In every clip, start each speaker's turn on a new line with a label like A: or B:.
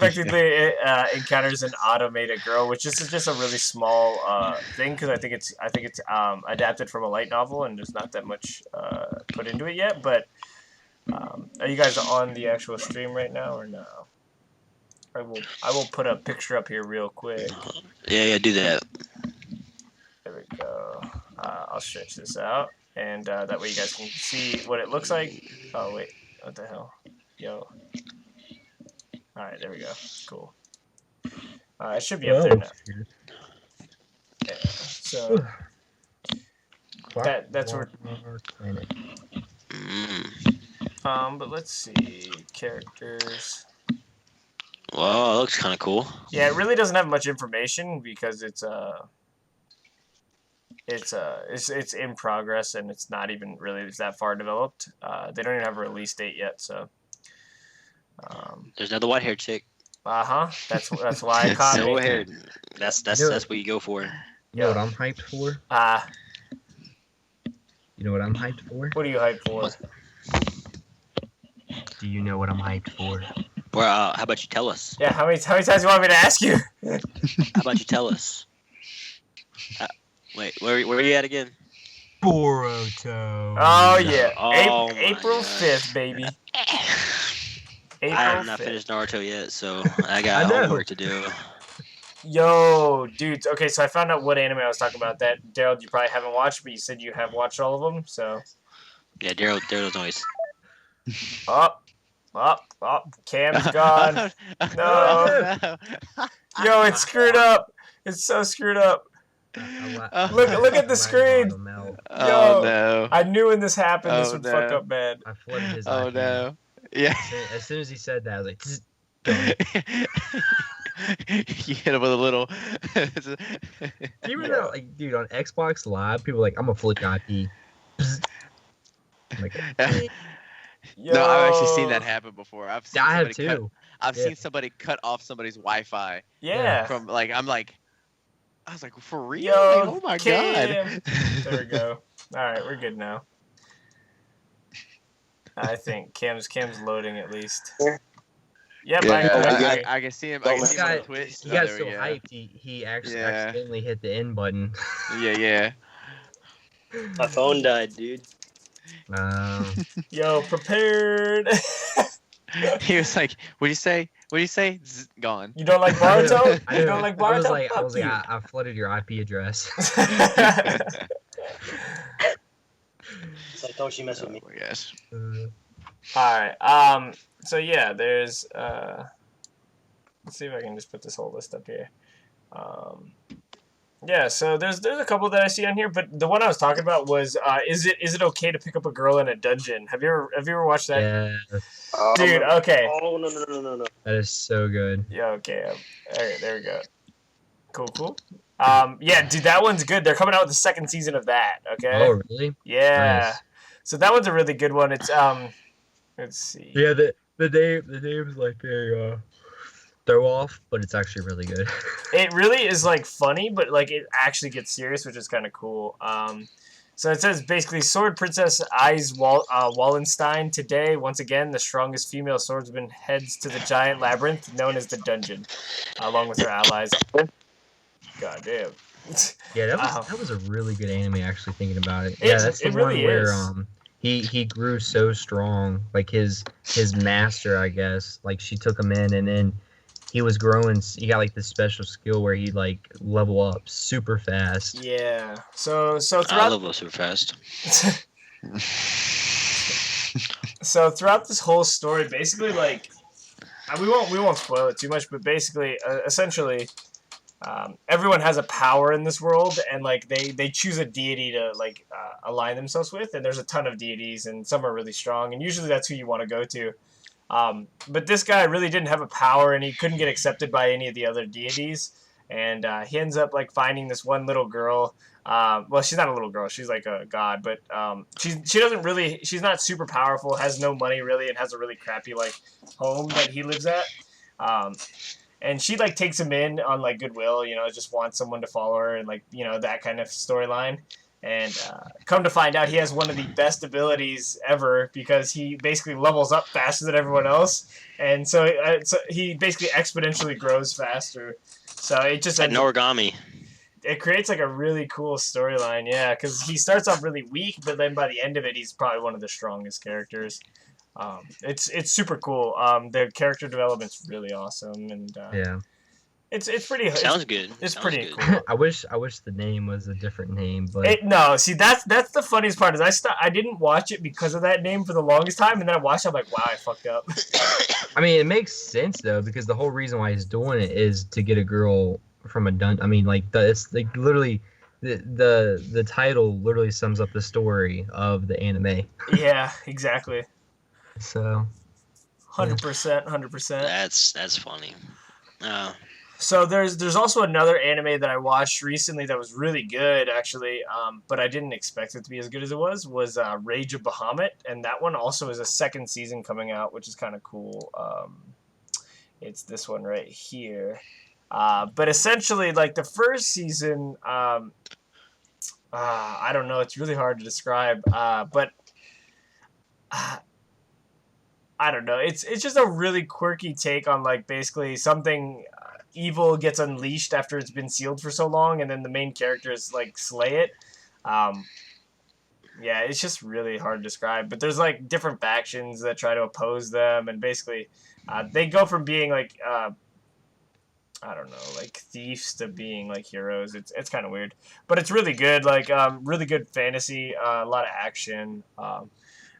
A: Effectively, it encounters an automated girl, which is just a really small thing because I think it's adapted from a light novel and there's not that much put into it yet. But are you guys on the actual stream right now or no? I will put a picture up here real quick.
B: Yeah, do that.
A: There we go. I'll stretch this out, and that way you guys can see what it looks like. Oh wait, what the hell? Yo. All right, there we go. Cool. It should be up there now. Yeah, so that's where. But let's see characters.
B: Well, it looks kind of cool.
A: Yeah, it really doesn't have much information because it's in progress and it's not even really that far developed. They don't even have a release date yet, so.
B: There's another white-haired chick.
A: That's why I caught
B: Silver haired. That's what you go for.
C: You know what I'm hyped for? You know what I'm hyped for?
A: What are you hyped for?
C: Do you know what I'm hyped for?
B: Well, how about you tell us?
A: Yeah, how many times do you want me to ask you?
B: How about you tell us? Wait, where are you at again?
C: Boruto.
A: Oh yeah,
B: Oh,
A: April 5th, baby.
B: I have not finished Naruto yet, so I got homework to do.
A: Yo, dude. Okay, so I found out what anime I was talking about. That Daryl, you probably haven't watched, but you said you have watched all of them. So.
B: Yeah, Daryl's always.
A: Up. Cam's gone. No. Yo, it's screwed up. It's so screwed up. Look at the screen.
D: Oh no!
A: I knew when this happened, this would fuck up bad.
C: I flooded his
D: Oh
C: IP.
D: no! Yeah.
C: As soon as he said that, I was like,
D: You hit him with a little.
C: even though, like, dude, on Xbox Live, people are like, I'm gonna flip your IP. I'm like,
A: Yo.
D: No, I've actually seen that happen before.
C: I have too.
D: I've seen somebody cut off somebody's Wi-Fi.
A: Yeah.
D: From like, I was like, for real?
A: Yo,
D: Like, oh my
A: Cam.
D: god.
A: There we go. All right, we're good now. I think Cam's loading at least. Yep,
D: Yeah, I can see him. I can see him on Twitch.
C: He got so hyped, he actually accidentally hit the end button.
D: Yeah.
B: My phone died, dude.
A: Yo, prepared.
D: He was like, "What'd you say? What'd you say?" Gone.
A: You don't like Baruto? You don't like Baruto?
C: I was like, I flooded your IP address.
B: It's like, don't you mess with me.
D: Oh my gosh.
A: Alright, so yeah, there's, let's see if I can just put this whole list up here. Yeah, so there's a couple that I see on here, but the one I was talking about was, is it okay to pick up a girl in a dungeon? Have you ever watched that?
C: Yeah.
A: Dude, okay.
B: Oh, no.
C: That is so good.
A: Yeah, okay. Alright, there we go. Cool. Yeah, dude, that one's good. They're coming out with the second season of that, okay?
C: Oh, really?
A: Yeah.
C: Nice.
A: So that one's a really good one. It's, let's see.
C: Yeah, the name's like very, throw off, but it's actually really good.
A: It really is like funny, but like it actually gets serious, which is kind of cool. So it says basically Sword Princess Eyes Wallenstein today. Once again, the strongest female swordsman heads to the giant labyrinth known as the dungeon, along with her allies. God damn.
C: Yeah, that was a really good anime. Actually, thinking about it.
A: Yeah,
C: that's the
A: it really
C: one where
A: is.
C: he grew so strong, like his master, I guess. Like she took him in, and then he was growing. He got like this special skill where he'd like level up super fast.
A: Yeah. So throughout
B: I level up super fast.
A: So throughout this whole story, basically, like, we won't spoil it too much, but basically, essentially, everyone has a power in this world, and like they choose a deity to like align themselves with, and there's a ton of deities, and some are really strong, and usually that's who you want to go to. But this guy really didn't have a power, and he couldn't get accepted by any of the other deities, and he ends up like finding this one little girl. Well, she's not a little girl; she's like a god, but she's not super powerful, has no money really, and has a really crappy like home that he lives at. And she like takes him in on like goodwill, just wants someone to follow her, and like that kind of storyline. And come to find out, he has one of the best abilities ever because he basically levels up faster than everyone else, and so he basically exponentially grows faster. So it just
B: like an origami.
A: It creates like a really cool storyline, yeah, because he starts off really weak, but then by the end of it, he's probably one of the strongest characters. It's super cool. The character development's really awesome, and
C: Yeah.
A: it's pretty.
B: Sounds good.
A: It's
B: Sounds
A: pretty
B: good.
A: cool.
C: I wish the name was a different name, but
A: No, see that's the funniest part is I didn't watch it because of that name for the longest time, and then I watched it, I'm like, wow, I fucked up.
C: I mean, it makes sense though because the whole reason why he's doing it is to get a girl from a dungeon. I mean, like it's like literally the title literally sums up the story of the anime.
A: Yeah, exactly.
C: So
A: 100%.
B: That's funny.
A: So there's also another anime that I watched recently that was really good actually, but I didn't expect it to be as good as it was Rage of Bahamut, and that one also is a second season coming out, which is kind of cool. It's this one right here, but essentially like the first season, I don't know, it's really hard to describe, but I don't know, it's just a really quirky take on like basically something. Evil gets unleashed after it's been sealed for so long, and then the main characters like slay it. Yeah, it's just really hard to describe. But there's like different factions that try to oppose them, and basically they go from being like I don't know, like thieves to being like heroes. It's kind of weird, but it's really good. Like really good fantasy, a lot of action.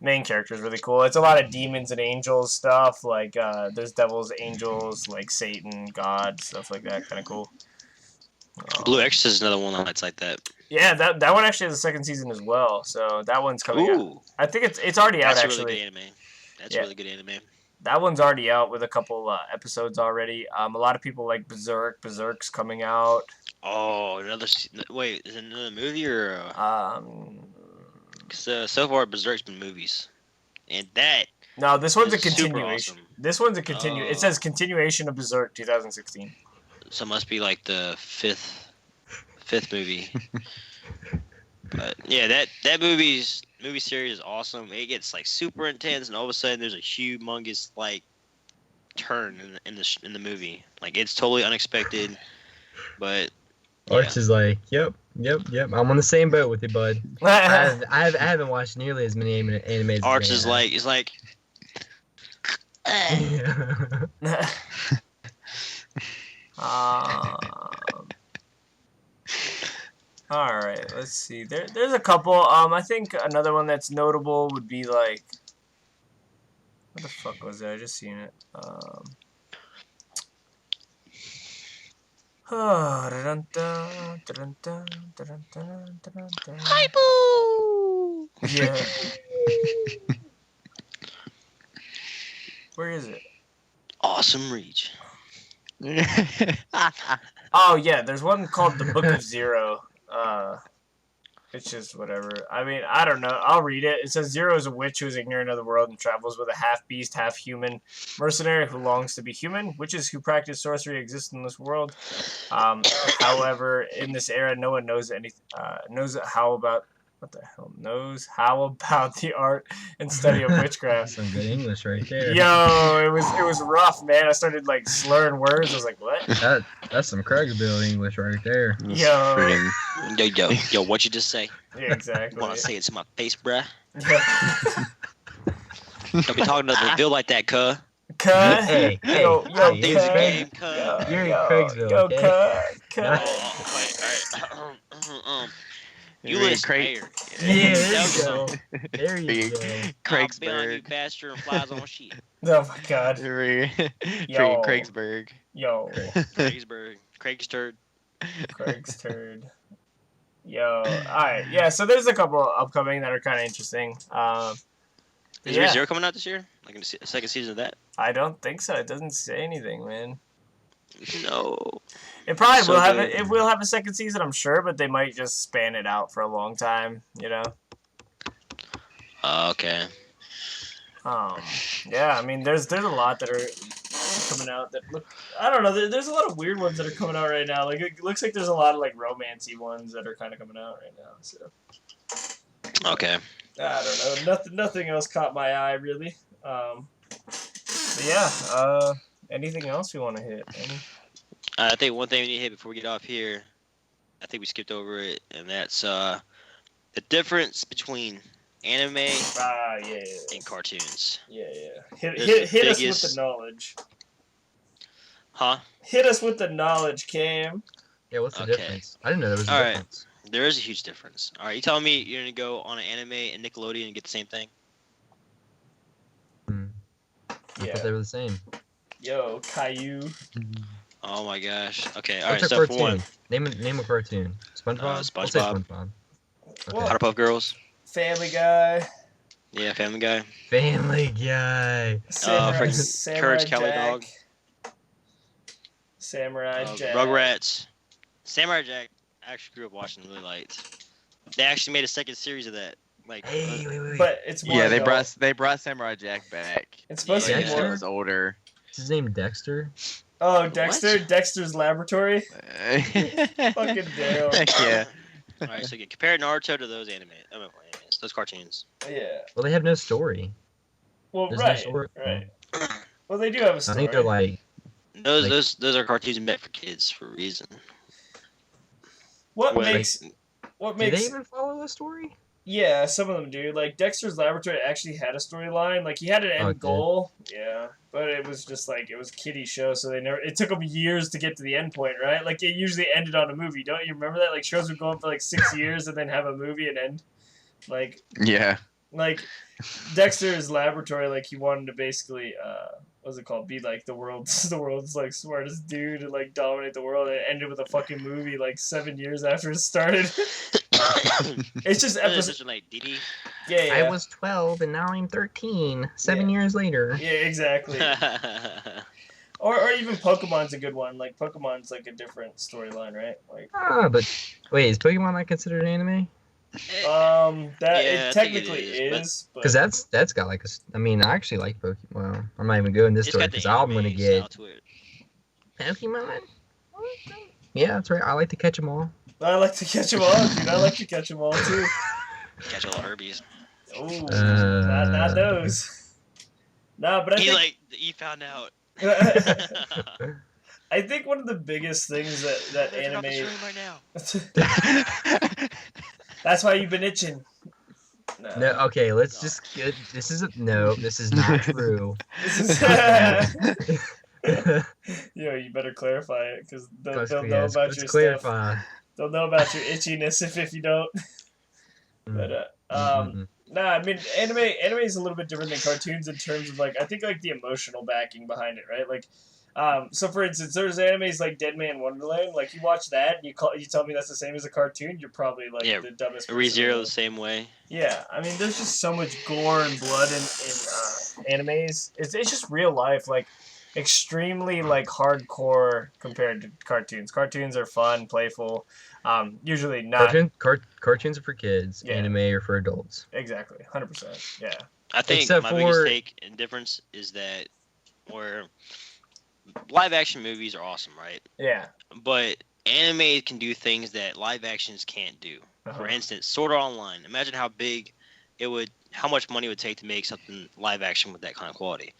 A: Main character is really cool. It's a lot of demons and angels stuff. Like there's devils, angels, like Satan, God, stuff like that. Kind of cool.
B: Blue Exorcist is another one that's like that.
A: Yeah, that one actually has a second season as well. So that one's coming out. I think it's already out actually.
B: That's a really good anime. That's a really good anime.
A: That one's already out with a couple episodes already. A lot of people like Berserk. Berserk's coming out.
B: Oh, wait, is it another movie or? Because so far Berserk's been movies, and that.
A: No, this one's a continuation.
B: Awesome.
A: This one's a It says continuation of Berserk 2016.
B: So it must be like the fifth movie. But yeah, that movie series is awesome. It gets like super intense, and all of a sudden there's a humongous like turn in the movie. Like it's totally unexpected, but.
C: Arch is like, yep. I'm on the same boat with you, bud. I haven't watched nearly as many animes.
B: Arch is like.
A: All right, let's see. There's a couple. I think another one that's notable would be like. What the fuck was that? I just seen it.
B: Hypo!
A: Yeah. Where is it?
B: Awesome Reach.
A: Oh yeah, there's one called The Book of Zero. It's just whatever. I mean, I don't know. I'll read it. It says Zero is a witch who is ignorant of the world and travels with a half-beast, half-human mercenary who longs to be human. Witches who practice sorcery exist in this world. However, in this era, no one knows how about the art and study of witchcraft.
C: Some good English right there.
A: Yo, it was rough, man. I started like slurring words. I was like, what?
C: That's some Craigaville English right there.
A: Yo,
B: what'd you just say?
A: Yeah, exactly.
B: Want to say it to my face, bruh?
A: Yeah.
B: Don't be talking to the Bill like that, cuh.
C: Hey,
A: yo,
B: things a game, cuh.
C: You're in Craigsville.
A: Yo,
C: Okay?
A: cuh.
B: You listen
C: Craig.
B: here.
C: There you go.
B: Craigsburg. You bastard and flies on shit.
A: Oh my god.
D: Freaking Craigsburg.
A: Yo.
B: Craigsburg. Craig's turd.
A: Craig's turd. Yo. Alright. Yeah, so there's a couple upcoming that are kind of interesting.
B: Is ReZero coming out this year? Like a second season of that?
A: I don't think so. It doesn't say anything, man.
B: No.
A: It probably will have it. It will have a second season, I'm sure, but they might just span it out for a long time, you know?
B: Okay.
A: Yeah, I mean, there's a lot that are coming out that look. I don't know. There's a lot of weird ones that are coming out right now. Like it looks like there's a lot of like romancy ones that are kind of coming out right now. So.
B: Okay.
A: I don't know. Nothing else caught my eye really. But yeah. Anything else we want to hit?
B: I think one thing we need to hit before we get off here, I think we skipped over it, and that's the difference between anime and cartoons.
A: Yeah. Hit us with the knowledge.
B: Huh?
A: Hit us with the knowledge, Cam.
C: Yeah, what's the difference? I didn't know there was a difference.
B: There is a huge difference. All right, you telling me you're gonna go on an anime and Nickelodeon and get the same thing?
C: I thought they were the same.
A: Yo, Caillou.
B: Oh my gosh. Okay, all right.
C: What's a
B: So for
C: cartoon?
B: one,
C: Name a cartoon. SpongeBob.
B: SpongeBob.
C: I'll say SpongeBob. Okay.
B: Powerpuff Girls.
A: Family Guy.
B: Yeah, Family Guy.
C: Family Guy.
A: Samurai
B: Courage Cowardly
A: Jack.
B: Dog.
A: Samurai Jack.
B: Rugrats. Samurai Jack. I actually grew up watching and really liked. They actually made a second series of that. Like,
C: Hey, wait.
A: But it's more
D: Yeah,
A: adult.
D: they brought Samurai Jack back.
A: It's supposed to be
C: Dexter?
D: When he
A: more.
D: was older.
C: Is his name Dexter?
A: Oh, Dexter.
B: What?
A: Dexter's Laboratory.
D: Fucking
A: damn.
D: Yeah.
B: all right, so compare Naruto to those those cartoons.
A: Yeah.
C: Well, they have no story.
A: Well,
C: There's no
A: right.
C: story.
A: Right. Well, they do have a
C: I
A: story.
C: think they're like.
B: Those are cartoons meant for kids for a reason.
A: What
B: Well,
A: makes?
C: Do
A: What
C: they
A: makes?
C: even follow the story?
A: Yeah, some of them do. Like Dexter's Laboratory actually had a storyline. Like he had an
C: Oh,
A: end
C: it did?
A: goal. Yeah, but it was just like it was a kiddie show, so they never. It took them years to get to the end point, right? Like it usually ended on a movie. Don't you remember that? Like shows would go on for like 6 years and then have a movie and end. Like
D: Yeah.
A: Dexter's Laboratory, like he wanted to basically what's it called? Be like the world's like smartest dude and like dominate the world. And it ended with a fucking movie like 7 years after it started. It's just episode.
B: Like Didi.
A: Yeah.
C: I was 12 and now I'm 13. 7 years later.
A: Yeah, exactly. Or even Pokemon's a good one. Like Pokemon's like a different storyline, right? Like
C: But wait, is Pokemon not considered anime?
A: that
B: Yeah,
A: it
B: I think
A: technically
B: it
A: is, but
C: Because that's got like a. I mean, I actually like Pokemon. Well, I'm not even going this
B: It's
C: story
B: got the
C: because I'm gonna
B: anime
C: get
B: style to it.
C: Pokemon. Yeah, that's right. I like to catch them all.
A: I like to catch them all, dude. I like to catch them all too.
B: Catch all the Herbies.
A: Oh, not those. No, but
B: He found out.
A: I think one of the biggest things that
B: Turn off the
A: anime.
B: stream right now.
A: That's why you've been itching.
C: No, okay, let's just get. This is not true.
A: Yo, you better clarify it because they'll
C: Let's
A: know about
C: let's
A: your
C: clarify.
A: stuff. They'll know about your itchiness if you don't. But nah, I mean, anime is a little bit different than cartoons in terms of like I think like the emotional backing behind it, right? Like, so for instance, there's animes like Dead Man Wonderland. Like you watch that and you tell me that's the same as a cartoon, you're probably like the dumbest.
B: ReZero the same way.
A: Yeah, I mean, there's just so much gore and blood in animes. It's just real life, like extremely like hardcore compared to cartoons. Cartoons are fun, playful. Usually not.
C: Cartoons are for kids.
A: Yeah.
C: Anime are for adults.
A: Exactly, 100%. Yeah.
B: I think
C: Except
B: my
C: for-
B: biggest take and difference is that where live action movies are awesome, right?
A: Yeah.
B: But anime can do things that live actions can't do. For instance, Sword Art Online. Imagine how much money it would take to make something live action with that kind of quality.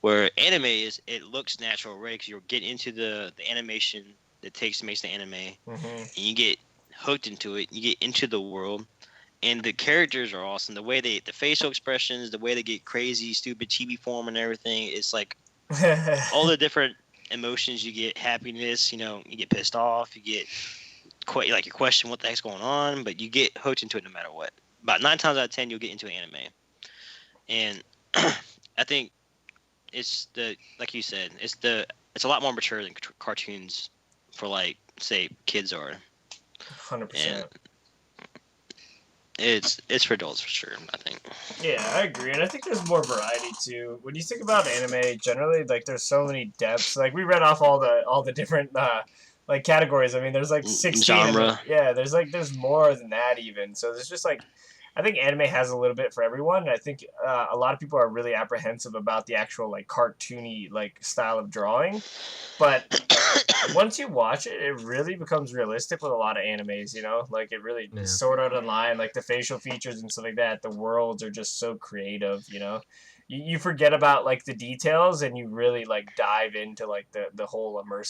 B: Where anime it looks natural, right? Because you're getting into the animation that makes the anime, and you get hooked into it. You get into the world, and the characters are awesome. The way the facial expressions, the way they get crazy, stupid, chibi form, and everything. It's like all the different emotions you get. Happiness, you get pissed off. You get you question what the heck's going on, but you get hooked into it no matter what. About 9 times out of 10, you'll get into an anime, and I think it's like you said, it's a lot more mature than cartoons for like say kids are.
A: 100%.
B: It's for adults for sure, I think.
A: Yeah, I agree, and I think there's more variety too. When you think about anime, generally, like there's so many depths. Like we read off all the different like categories. I mean, there's like 16.
B: Genre.
A: Yeah, there's more than that even. So there's just like I think anime has a little bit for everyone. I think a lot of people are really apprehensive about the actual like cartoony like style of drawing, but once you watch it, it really becomes realistic with a lot of animes. You know, like it really
C: Yeah.
A: Sword Art Online, like the facial features and stuff like that. The worlds are just so creative. You know, you forget about like the details and you really like dive into like the whole immersive